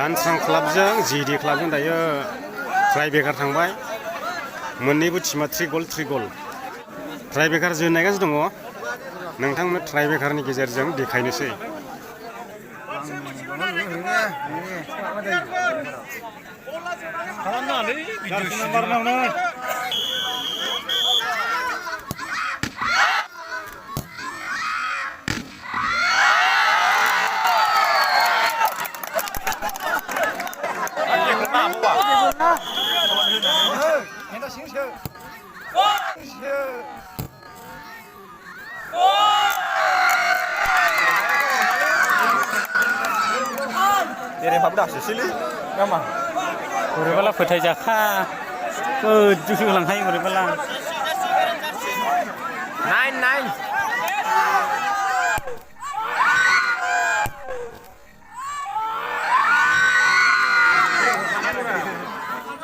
दानस्रां क्लाबजों जिडि क्लाबजों दायो ट्राइब्रेकार थांबाय मोननैबो टीमा 3 गल ट्राइब्रेकार जोनायगासिनो दङ नोंथांमोन ट्राइब्रेकारनि गेजेरजों देखायनोसै बोरैबाला फोथायजाखा गोजौसो होलांखायो बोरैबाला 9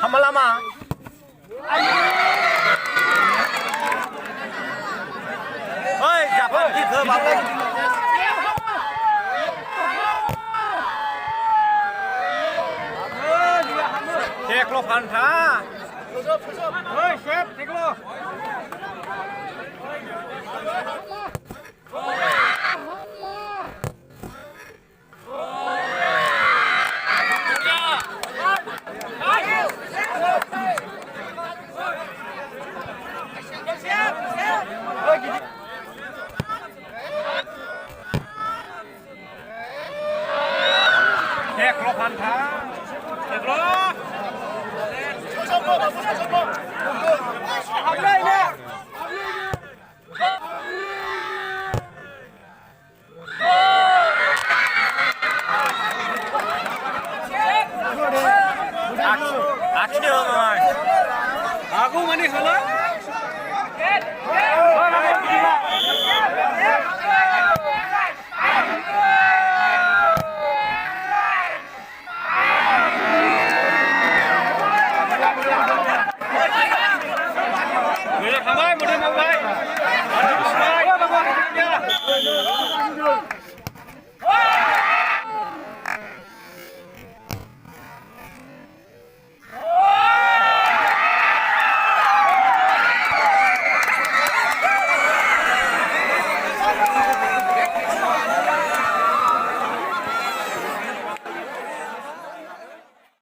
lama-lama ơi chả phải kịp thời bóng lên Cek lo Fanta. Hei, chef, cek lo. Cek lo Fanta. Cek lo. Aku mana salah?